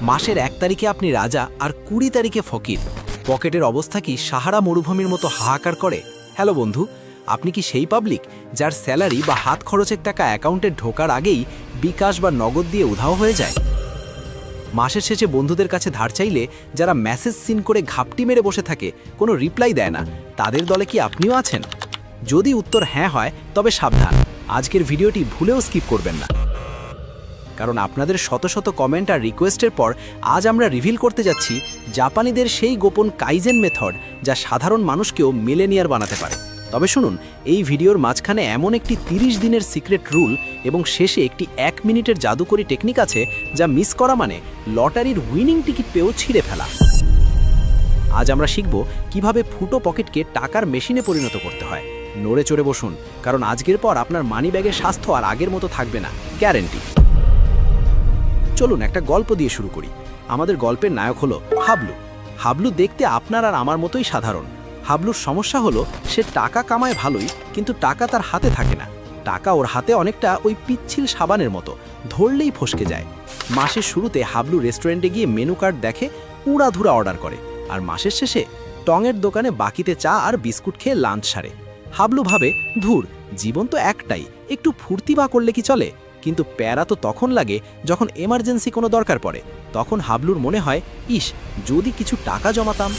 মাসের 1 তারিখে আপনি রাজা আর 20 তারিখে ফকির। পকেটের অবস্থা কি সাহারা মরুভূমির মতো হাহাকার করে? হ্যালো বন্ধু, আপনি কি সেই পাবলিক যার স্যালারি বা হাত খরচের টাকা অ্যাকাউন্টে ঢোকার আগেই বিকাশ বা নগদ দিয়ে উধাও হয়ে যায়? মাসের শেষে বন্ধুদের কাছে ধার চাইলে যারা মেসেজ সিন করে ঘাপটি মেরে বসে থাকে, কোনো রিপ্লাই দেয় না, তাদের দলে কি আপনিও আছেন? যদি উত্তর হ্যাঁ হয় তবে সাবধান, আজকের ভিডিওটি ভুলেও স্কিপ করবেন না, কারণ আপনাদের শত শত কমেন্ট আর রিকোয়েস্টের পর আজ আমরা রিভিল করতে যাচ্ছি জাপানিদের সেই গোপন কাইজেন মেথড, যা সাধারণ মানুষকেও মিলেনিয়ার বানাতে পারে। তবে শুনুন, এই ভিডিওর মাঝখানে এমন একটি 30 দিনের সিক্রেট রুল এবং শেষে একটি 1 মিনিটের জাদুকরি টেকনিক আছে, যা মিস করা মানে লটারির উইনিং টিকিট পেয়েও ছিঁড়ে ফেলা। আজ আমরা শিখব কিভাবে ফুটো পকেটকে টাকার মেশিনে পরিণত করতে হয়। নড়ে চড়ে বসুন, কারণ আজকের পর আপনার মানি ব্যাগের স্বাস্থ্য আর আগের মতো থাকবে না, গ্যারেন্টি। চলুন একটা গল্প দিয়ে শুরু করি। আমাদের গল্পের নায়ক হলো হাবলু। হাবলু দেখতে আপনার আর আমার মতোই সাধারণ। হাবলুর সমস্যা হলো সে টাকা কামায় ভালোই, কিন্তু টাকা তার হাতে থাকে না। টাকা ওর হাতে অনেকটা ওই পিচ্ছিল সাবানের মতো, ধরলেই ফসকে যায়। মাসের শুরুতে হাবলু রেস্টুরেন্টে গিয়ে মেনু কার্ড দেখে, উড়াধুরা অর্ডার করে, আর মাসের শেষে টঙের দোকানে বাকিতে চা আর বিস্কুট খেয়ে লাঞ্চ সারে। হাবলু ভাবে, ধুর, জীবন তো একটাই, একটু ফুর্তি বা করলে কি চলে? কিন্তু প্যারা তো তখন লাগে যখন এমার্জেন্সি কোনো দরকার পড়ে। তখন হাবলুর মনে হয়, ইস, যদি কিছু টাকা জমাতাম।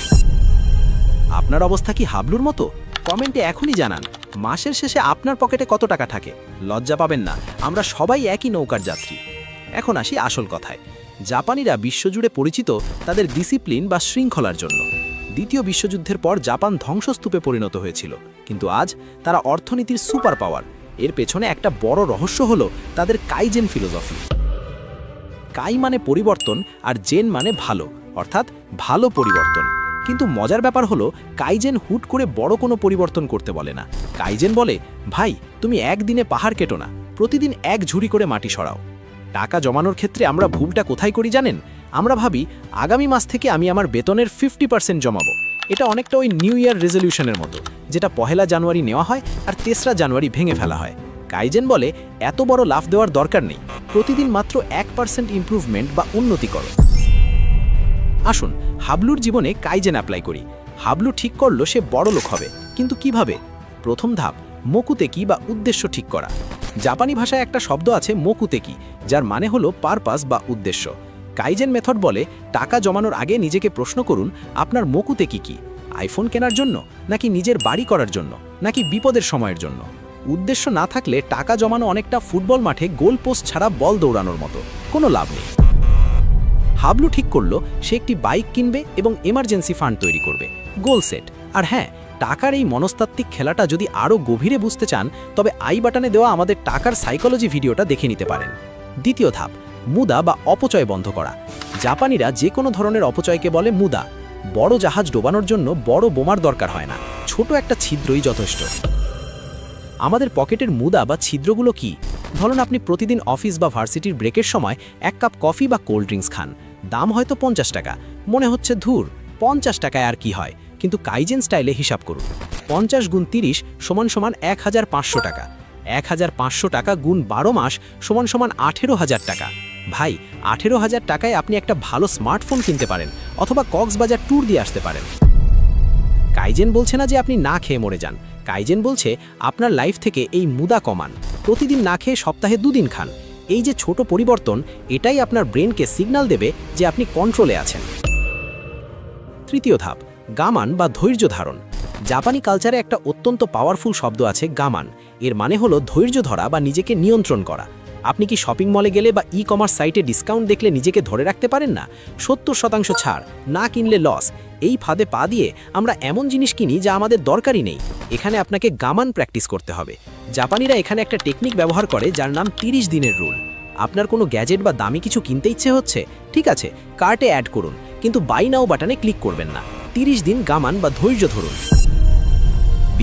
আপনার অবস্থা কি হাবলুর মতো? কমেন্টে এখনই জানান মাসের শেষে আপনার পকেটে কত টাকা থাকে। লজ্জা পাবেন না, আমরা সবাই একই নৌকার যাত্রী। এখন আসি আসল কথায়। জাপানিরা বিশ্বজুড়ে পরিচিত তাদের ডিসিপ্লিন বা শৃঙ্খলার জন্য। দ্বিতীয় বিশ্বযুদ্ধের পর জাপান ধ্বংসস্তূপে পরিণত হয়েছিল, কিন্তু আজ তারা অর্থনীতির সুপার পাওয়ার। এর পেছনে একটা বড় রহস্য হলো তাদের কাইজেন ফিলোসফি। কাই মানে পরিবর্তন আর জেন মানে ভালো, অর্থাৎ ভালো পরিবর্তন। কিন্তু মজার ব্যাপার হলো কাইজেন হুট করে বড় কোনো পরিবর্তন করতে বলে না। কাইজেন বলে, ভাই, তুমি একদিনে পাহাড় কেটো না, প্রতিদিন 1 ঝুড়ি করে মাটি সরাও। টাকা জমানোর ক্ষেত্রে আমরা ভুলটা কোথায় করি জানেন? আমরা ভাবি আগামী মাস থেকে আমি আমার বেতনের 50% জমাবো। এটা অনেকটা ওই নিউ ইয়ার রেজলিউশনের মতো, যেটা 1 জানুয়ারি নেওয়া হয় আর 3রা জানুয়ারি ভেঙে ফেলা হয়। কাইজেন বলে, এত বড় লাফ দেওয়ার দরকার নেই, প্রতিদিন মাত্র 1% ইমপ্রুভমেন্ট বা উন্নতি করো। আসুন হাবলুর জীবনে কাইজেন অ্যাপ্লাই করি। হাবলু ঠিক করলো সে বড় লোক হবে, কিন্তু কিভাবে? প্রথম ধাপ, মোকুতেকি বা উদ্দেশ্য ঠিক করা। জাপানি ভাষায় একটা শব্দ আছে মোকুতেকি, যার মানে হলো পারপাস বা উদ্দেশ্য। কাইজেন মেথড বলে, টাকা জমানোর আগে নিজেকে প্রশ্ন করুন, আপনার মোকুতেকি কি? আইফোন কেনার জন্য, নাকি নিজের বাড়ি করার জন্য, নাকি বিপদের সময়ের জন্য? উদ্দেশ্য না থাকলে টাকা জমানো অনেকটা ফুটবল মাঠে গোল পোস্ট ছাড়া বল দৌড়ানোর মতো, কোনো লাভ নেই। হাবলু ঠিক করলো সে একটি বাইক কিনবে এবং এমার্জেন্সি ফান্ড তৈরি করবে, গোল সেট। আর হ্যাঁ, টাকার এই মনস্তাত্ত্বিক খেলাটা যদি আরও গভীরে বুঝতে চান, তবে আই বাটনে দেওয়া আমাদের টাকার সাইকোলজি ভিডিওটা দেখে নিতে পারেন। দ্বিতীয় ধাপ, মুদা বা অপচয় বন্ধ করা। জাপানিরা যে কোনো ধরনের অপচয়কে বলে মুদা। বড় জাহাজ ডোবানোর জন্য বড় বোমার দরকার হয় না, ছোট একটা ছিদ্রই যথেষ্ট। আমাদের পকেটের মুদা বা ছিদ্রগুলো কি? ধরুন আপনি প্রতিদিন অফিস বা ভার্সিটির ব্রেকের সময় 1 কাপ কফি বা কোল্ড ড্রিঙ্কস খান। দাম হয়তো 50 টাকা, মনে হচ্ছে ধুর, 50 টাকায় আর কি হয়? কিন্তু কাইজেন স্টাইলে হিসাব করুন, 50 গুণ 30 সমান 1500 টাকা। 1500 টাকা গুণ 12 মাস সমান 18,000 টাকা। ভাই, 18,000 টাকায় আপনি একটা ভালো স্মার্টফোন কিনতে পারেন, অথবা কক্সবাজার ট্যুর দিয়ে আসতে পারেন। কাইজেন বলছে না যে আপনি না খেয়ে মরে যান। কাইজেন বলছে আপনার লাইফ থেকে এই মুদা কমান, প্রতিদিন না খেয়ে সপ্তাহে 2 দিন খান। এই যে ছোট পরিবর্তন, এটাই আপনার ব্রেনকে সিগন্যাল দেবে যে আপনি কন্ট্রোলে আছেন। তৃতীয় ধাপ, গামান বা ধৈর্য ধারণ। জাপানি কালচারে একটা অত্যন্ত পাওয়ারফুল শব্দ আছে, গামান। এর মানে হলো ধৈর্য ধরা বা নিজেকে নিয়ন্ত্রণ করা। আপনি কি শপিং মলে গেলে বা ই-কমার্স সাইটে ডিসকাউন্ট দেখলে নিজেকে ধরে রাখতে পারেন না? 70% ছাড়, না কিনলে লস। এই ফাঁদে পা দিয়ে আমরা এমন জিনিস কিনি যা আমাদের দরকারই নেই। এখানে আপনাকে গামান প্র্যাকটিস করতে হবে। জাপানিরা এখানে একটা টেকনিক ব্যবহার করে, যার নাম 30 দিনের রুল। আপনার কোনো গ্যাজেট বা দামি কিছু কিনতে ইচ্ছে হচ্ছে, ঠিক আছে, কার্টে অ্যাড করুন, কিন্তু বাই নাও বাটনে ক্লিক করবেন না। 30 দিন গামান বা ধৈর্য ধরুন।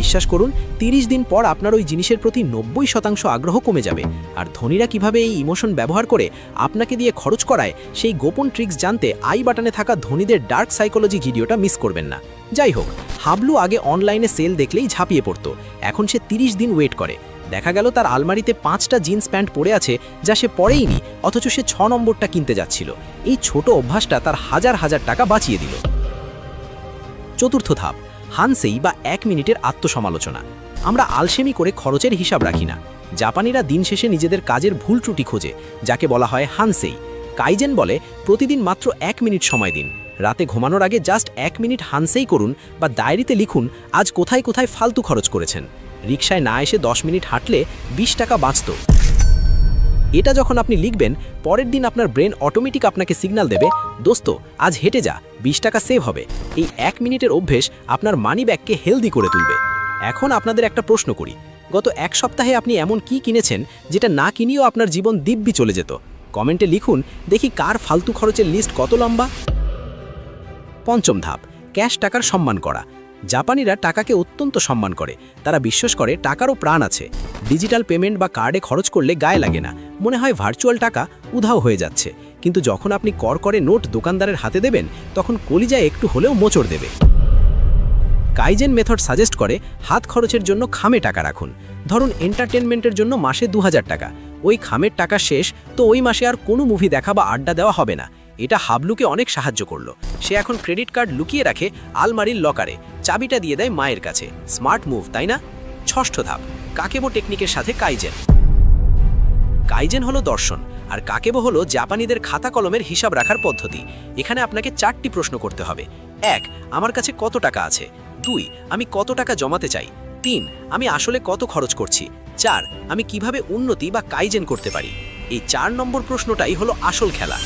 বিশ্বাস করুন, 30 দিন পর আপনার ওই জিনিসের প্রতি 90% আগ্রহ কমে যাবে। আর ধনীরা কিভাবে এই ইমোশন ব্যবহার করে আপনাকে দিয়ে খরচ করায়, সেই গোপন ট্রিক্স জানতে আই বাটনে থাকা ধনীদের ডার্ক সাইকোলজি ভিডিওটা মিস করবেন না। যাই হোক, হাবলু আগে অনলাইনে সেল দেখলেই ঝাঁপিয়ে পড়তো, এখন সে 30 দিন ওয়েট করে। দেখা গেল তার আলমারিতে 5টা জিন্স প্যান্ট পরে আছে যা সে পরেইনি, অথচ সে 6 নম্বরটা কিনতে যাচ্ছিল। এই ছোট অভ্যাসটা তার হাজার হাজার টাকা বাঁচিয়ে দিল। চতুর্থ ধাপ, হানসেই বা 1 মিনিটের আত্মসমালোচনা। আমরা আলসেমি করে খরচের হিসাব রাখি না। জাপানিরা দিন শেষে নিজেদের কাজের ভুল ত্রুটি খোঁজে, যাকে বলা হয় হানসেই। কাইজেন বলে প্রতিদিন মাত্র 1 মিনিট সময় দিন। রাতে ঘুমানোর আগে জাস্ট 1 মিনিট হানসেই করুন বা ডায়েরিতে লিখুন আজ কোথায় কোথায় ফালতু খরচ করেছেন। রিকশায় না এসে 10 মিনিট হাঁটলে 20 টাকা বাঁচত। এটা যখন আপনি লিখবেন, পরের দিন আপনার ব্রেন অটোমেটিক আপনাকে সিগন্যাল দেবে, দোস্ত আজ হেঁটে যা, 20 টাকা সেভ হবে। এই 1 মিনিটের অভ্যেস আপনার মানি ব্যাগকে হেলদি করে তুলবে। এখন আপনাদের একটা প্রশ্ন করি, গত 1 সপ্তাহে আপনি এমন কি কিনেছেন যেটা না কিনেও আপনার জীবন দিব্যি চলে যেত? কমেন্টে লিখুন, দেখি কার ফালতু খরচের লিস্ট কত লম্বা। পঞ্চম ধাপ, ক্যাশ টাকার সম্মান করা। জাপানিরা টাকাকে অত্যন্ত সম্মান করে। তারা বিশ্বাস করে টাকারও প্রাণ আছে। ডিজিটাল পেমেন্ট বা কার্ডে খরচ করলে গায়ে লাগে না, মনে হয় ভার্চুয়াল টাকা উধাও হয়ে যাচ্ছে। কিন্তু যখন আপনি করে নোট দোকানদারের হাতে দেবেন, তখন কলিজায় একটু হলেও মোচড় দেবে। কাইজেন মেথড সাজেস্ট করে হাত খরচের জন্য খামে টাকা রাখুন। ধরুন এন্টারটেনমেন্টের জন্য মাসে 2000 টাকা। ওই খামের টাকা শেষ তো ওই মাসে আর কোনো মুভি দেখা বা আড্ডা দেওয়া হবে না। এটা হাবলুকে অনেক সাহায্য করলো। সে এখন ক্রেডিট কার্ড লুকিয়ে রাখে আলমারির লকারে, চাবিটা দিয়ে দেয় মায়ের কাছে। স্মার্ট মুভ, তাই না? ষষ্ঠ ধাপ, কাকেবো টেকনিকের সাথে কাইজেন। কাইজেন হলো দর্শন, আর কাকেবো হলো জাপানিদের খাতা কলমের হিসাব রাখার পদ্ধতি। এখানে আপনাকে 4টি প্রশ্ন করতে হবে। 1, আমার কাছে কত টাকা আছে? 2, আমি কত টাকা জমাতে চাই? 3, আমি আসলে কত খরচ করছি? 4, আমি কিভাবে উন্নতি বা কাইজেন করতে পারি? এই 4 নম্বর প্রশ্নটাই হলো আসল খেলা।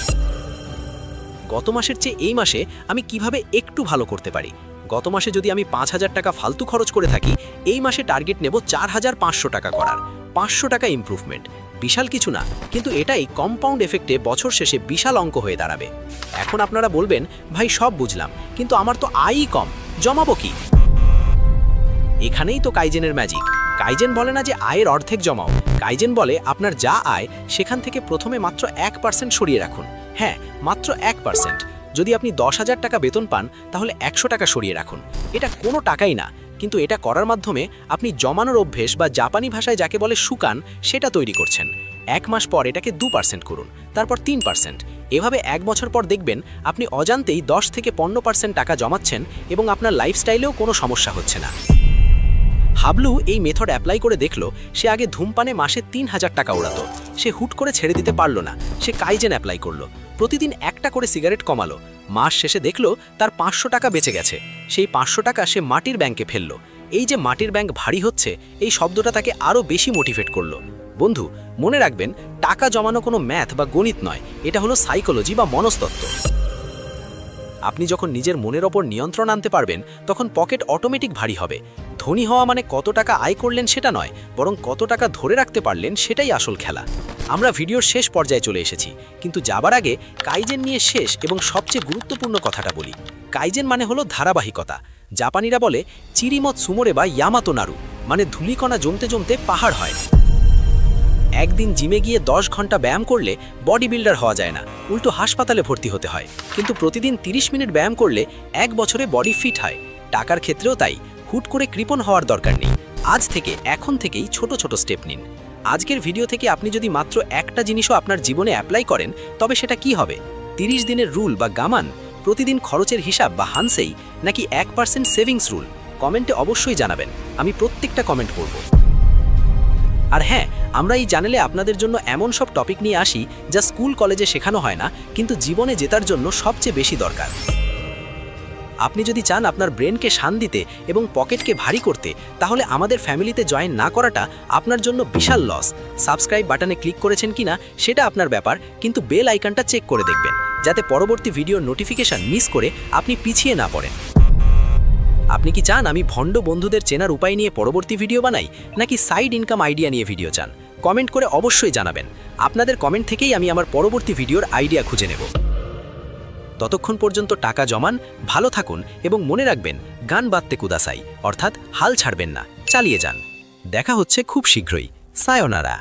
গত মাসের চেয়ে এই মাসে আমি কিভাবে একটু ভালো করতে পারি? গত মাসে যদি আমি 5000 টাকা ফালতু খরচ করে থাকি, এই মাসে টার্গেট নেব 4500 টাকা করার। 500 টাকা ইমপ্রুভমেন্ট, বিশাল কিছু না, কিন্তু এটাই কম্পাউন্ড এফেক্টে বছর শেষে বিশাল অঙ্ক হয়ে দাঁড়াবে। এখন আপনারা বলবেন, ভাই সব বুঝলাম, কিন্তু আমার তো আয়ই কম, জমাবো কি? এখানেই তো কাইজেনের ম্যাজিক। কাইজেন বলে না যে আয়ের অর্ধেক জমাও। কাইজেন বলে আপনার যা আয় সেখান থেকে প্রথমে মাত্র 1% সরিয়ে রাখুন। হ্যাঁ, মাত্র 1%। যদি আপনি 10,000 টাকা বেতন পান, তাহলে 100 টাকা সরিয়ে রাখুন। এটা কোনো টাকাই না, কিন্তু এটা করার মাধ্যমে আপনি জমানোর অভ্যেস বা জাপানি ভাষায় যাকে বলে সুকান, সেটা তৈরি করছেন। 1 মাস পর এটাকে 2% করুন, তারপর 3%। এভাবে 1 বছর পর দেখবেন আপনি অজান্তেই 10 থেকে 15% টাকা জমাচ্ছেন এবং আপনার লাইফস্টাইলেও কোনো সমস্যা হচ্ছে না। হাবলু এই মেথড অ্যাপ্লাই করে দেখল, সে আগে ধূমপানে মাসে 3000 টাকা উড়াতো। সে হুট করে ছেড়ে দিতে পারল না। সে কাইজেন অ্যাপ্লাই করলো, প্রতিদিন 1টা করে সিগারেট কমালো। মাস শেষে দেখল তার 500 টাকা বেঁচে গেছে। সেই 500 টাকা সে মাটির ব্যাংকে ফেললো। এই যে মাটির ব্যাংক ভারী হচ্ছে, এই শব্দটা তাকে আরও বেশি মোটিভেট করলো। বন্ধু, মনে রাখবেন, টাকা জমানো কোনো ম্যাথ বা গণিত নয়, এটা হলো সাইকোলজি বা মনস্তত্ত্ব। আপনি যখন নিজের মনের ওপর নিয়ন্ত্রণ আনতে পারবেন, তখন পকেট অটোমেটিক ভারী হবে। ধনী হওয়া মানে কত টাকা আয় করলেন সেটা নয়, বরং কত টাকা ধরে রাখতে পারলেন সেটাই আসল খেলা। আমরা ভিডিওর শেষ পর্যায়ে চলে এসেছি, কিন্তু যাবার আগে কাইজেন নিয়ে শেষ এবং সবচেয়ে গুরুত্বপূর্ণ কথাটা বলি। কাইজেন মানে হলো ধারাবাহিকতা। জাপানিরা বলে চিরিমত সুমোরে বা ইয়ামাতো নাড়ু, মানে ধূলিকণা জমতে জমতে পাহাড় হয়। একদিন জিমে গিয়ে 10 ঘন্টা ব্যায়াম করলে বডি বিল্ডার হওয়া যায় না, উল্টো হাসপাতালে ভর্তি হতে হয়। কিন্তু প্রতিদিন 30 মিনিট ব্যায়াম করলে 1 বছরে বডি ফিট হয়। টাকার ক্ষেত্রেও তাই, হুট করে কৃপণ হওয়ার দরকার নেই। আজ থেকে, এখন থেকেই ছোট ছোট স্টেপ নিন। আজকের ভিডিও থেকে আপনি যদি মাত্র একটা জিনিসও আপনার জীবনে অ্যাপ্লাই করেন, তবে সেটা কি হবে? 30 দিনের রুল বা গামান, প্রতিদিন খরচের হিসাব বা হানসেই, নাকি 1% সেভিংস রুল? কমেন্টে অবশ্যই জানাবেন, আমি প্রত্যেকটা কমেন্ট পড়ব। আর হ্যাঁ, আমরা এই চ্যানেলে আপনাদের জন্য এমন সব টপিক নিয়ে আসি যা স্কুল কলেজে শেখানো হয় না, কিন্তু জীবনে জেতার জন্য সবচেয়ে বেশি দরকার। আপনি যদি চান আপনার ব্রেনকে শান দিতে এবং পকেটকে ভারী করতে, তাহলে আমাদের ফ্যামিলিতে জয়েন না করাটা আপনার জন্য বিশাল লস। সাবস্ক্রাইব বাটনে ক্লিক করেছেন কিনা সেটা আপনার ব্যাপার, কিন্তু বেল আইকনটা চেক করে দেখবেন, যাতে পরবর্তী ভিডিওর নোটিফিকেশন মিস করে আপনি পিছিয়ে না পড়েন। আপনি কি চান আমি ভণ্ড বন্ধুদের চেনার উপায় নিয়ে পরবর্তী ভিডিও বানাই, নাকি সাইড ইনকাম আইডিয়া নিয়ে ভিডিও চান? কমেন্ট করে অবশ্যই জানাবেন। আপনাদের কমেন্ট থেকেই আমি আমার পরবর্তী ভিডিওর আইডিয়া খুঁজে নেব। ততক্ষণ পর্যন্ত টাকা জমান, ভালো থাকুন এবং মনে রাখবেন, গান বাদতে কুদাসাই, অর্থাৎ হাল ছাড়বেন না, চালিয়ে যান। দেখা হচ্ছে খুব শীঘ্রই। সায়োনারা।